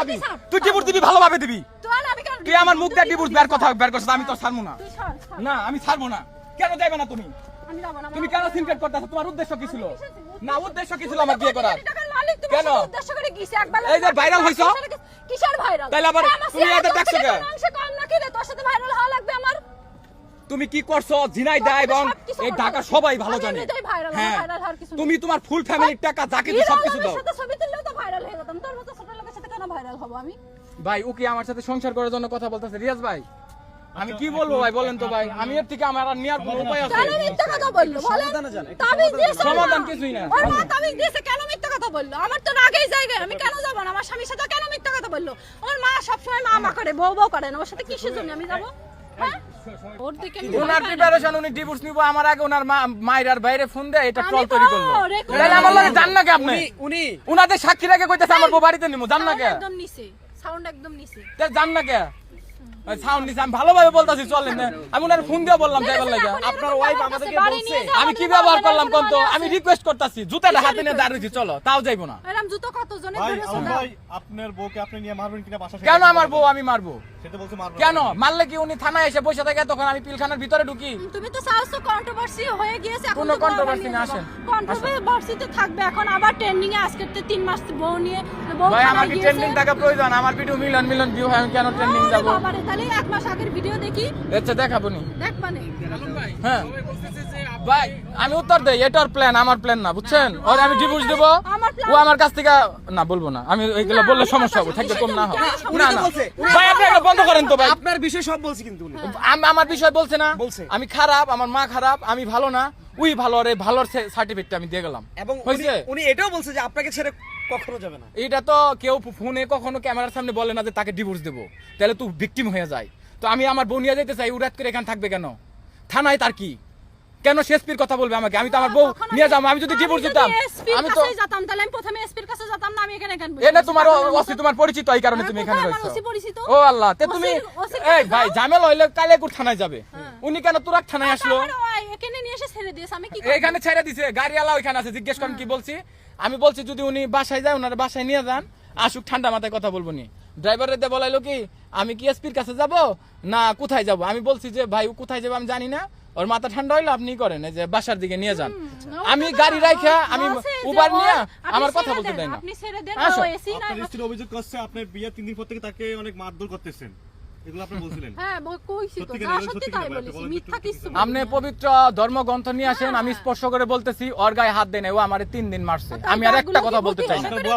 যাবি তুই ডিভোর্স দিবি ভালোভাবে দিবি তুই আমার মুখ দিয়ে ডিভোর্স বের করছিস আমি তো ছাড়বো না না আমি ছাড়বো না কেন যাবে না তুমি তুমি কেন সিনক্রেট করতেছো তোমার উদ্দেশ্য কি ছিল না উদ্দেশ্য কি ছিল আমার বিয়ে করার কেন উদ্দেশ্য করে গিয়েছে একবার এই যে ভাইরাল হইছো কিসের ভাইরাল তাইলে আবার তুমি এত দেখছো কেন মাংস কম নাকি রে তোর সাথে ভাইরাল হওয়া লাগবে আমার তুমি কি করছো ঝিনাইদহ এবং এই ঢাকা সবাই ভালো জানে হ্যাঁ তুমি তোমার ফুল ফ্যামিলির টাকা যা কিছু সবকিছু দাও সাথে ছবি তুললেও তো ভাইরাল হয়ে যেতাম তোর মতো ছোট লোকের সাথে কেন ভাইরাল হব আমি ভাই ও কি আমার সাথে সংসার করার জন্য কথা বলতেছে রিয়াজ ভাই আমি কি বলবো ভাই বলেন তো ভাই আমি এর থেকে আমার আর নেয়ার কোনো উপায় আছে কেন মিথ্যা কথা বললো বলেন তাবিজ দিয়েছে সমাধান কিছুই না ওর মা তাবিজ দিয়েছে কেন মিথ্যা কথা বললো আমার তো আগেই জায়গায় আমি কেন যাব না আমার স্বামীর সাথে কেন মিথ্যা কথা বললো ওর মা সব সময় মা করে বউ করে না ওর সাথে কিসের জন্য আমি যাব হ্যাঁ ওর দিকে ওনার প্রিপারেশন উনি ডিভোর্স নিব আমার আগে ওনার মায়ের আর বাইরে ফোন দেয় এটা ট্রল তৈরি করলো তাহলে আমার লাগে জান না কি আপনি উনি উনাদের সাক্ষী রেখে কইতাছে আমার বউ বাড়িতে নিমু জান না কে একদম নিচে সাউন্ড একদম নিচে তে জান না কে সাউন্ড নিছে আমি ভালোভাবে বলতাছি চলেন না আমি ওনার ফোন দিয়ে বললাম যাইবার লাগে আপনার ওয়াইফ আমাদেরকে বলছে আমি কি ব্যবহার করলাম কোন তো আমি রিকোয়েস্ট করতাছি জুতাটা হাতে নিয়ে দাঁড়িয়েছি চলো তাও যাইবো না এরকম জুতো কত জনে ভাই ধরেছে আলম না ভাই আপনার বউকে আপনি নিয়ে মারবেন কিনা বাসা থেকে কেন আমার বউ আমি মারবো সেটা বলছে মারবেন কেন মারলে কি উনি থানায় এসে বসে থাকে তখন আমি পিলখানার ভিতরে ঢুকি তুমি তো চাওছো কন্ট্রোভার্সি হয়ে গিয়েছে এখন কোনো controversy না, আসেন। কন্ট্রোভার্সি তো থাকবে এখন আবার ট্রেন্ডিং এ আজকে 3 মাস বউ নিয়ে বউ ভাই খারাপ আমার কি গিয়েছে। ট্রেন্ডিং টাকা প্রয়োজন আমার ভিডিও মিলিয়ন ভিউ হয় আমি কেন ট্রেন্ডিং আরে যাব বাবারে, তাহলে 1 মাস আগের ভিডিও দেখি আচ্ছা দেখাবো নি দেখ মানে হ্যাঁ ভাই আমি উত্তর দেই এটার প্ল্যান আমার প্ল্যান না বুঝছেন ওর আমি ডিভোর্স দেব আমার plan- ও আমার কাছ থেকে না বলবো না আমি এইগুলো বললে সমস্যা হবে থাকবে কম না হবে উনি না তো না বলছে, ভাই আপনি এটা বন্ধ করেন তো ভাই আপনার বিষয় সব বলছি কিন্তু উনি আমার বিষয় বলছে না বলছে। আমি খারাপ আমার মা খারাপ আমি ভালো না উই ভালো রে ভালোর সার্টিফিকেট আমি দিয়ে গেলাম এবং হয়েছে উনি এটাও বলছে যে আপনাকে ছেড়ে কখনো যাবে না এটা তো কেউ ফোনে কখনো ক্যামেরার সামনে বলে না যে তাকে ডিভোর্স দেবো তাহলে তুই ভিকটিম হয়ে যায় তো আমি আমার বউ নিয়ে যেতে চাই উড়াত করে এখানে থাকবে কেন থানায় তার কি কেন শেষপির কথা বলবে আমাকে আমি তো আমার বউ নিয়ে যাবো আমি যদি ডিভোর্স দিতাম আমি তো যেতাম তাহলে আমি প্রথমে এসপির কাছে যেতাম না আমি এখানে কেন এনে তোমার ওসি তোমার পরিচিত এই কারণে তুমি এখানে রয়েছো পরিচিত ও আল্লাহ তে তুমি ওসির এই কাছে ভাই যাও। ঝামেলা হইলে কালেকুর থানায় যাবে উনি কেন তুরাক থানায় আসলো এখানে নিয়ে এসে ছেড়ে দিয়েছে আমি কি এখানে ছেড়ে দিছে গাড়িওয়ালা ওইখানে আছে জিজ্ঞেস করেন কি বলছি আমি বলছি যদি উনি বাসায় যায় ওনার বাসায় নিয়ে যান আসুক ঠান্ডা মাথায় কথা বলবো নি ড্রাইভারের দিয়ে বলাইলো কি আমি কি এসপির কাছে যাব না কোথায় যাব আমি বলছি যে ভাই ও কোথায় যাবে আমি জানি না ওর মাথা ঠান্ডা হইলো আপনি করেন এই যে বাসার দিকে নিয়ে যান আমি গাড়ি রাখা আমি উবার নিয়ে আমার কথা বলতে দেয় না আপনি ছেড়ে দেন আসো। ও এসি না আপনার স্ত্রী অভিযোগ করছে আপনি বিয়ের 3 দিন পর থেকে তাকে অনেক মারধর করতেছেন এগুলো আপনি বলছিলেন হ্যাঁ কইছি তো সত্যি যা কিনা, সত্যি সত্যি তাই কিনা, বলেছি বলেন তো মিথ্যা একটু কিছু আপনি পবিত্র ধর্মগ্রন্থ নিয়ে আসেন আমি স্পর্শ করে বলতেছি ওর গায়ে হাত দেন ও আমার 3 দিন মারছে আমি আর একটা কথা বলতে চাই না আপনার বউ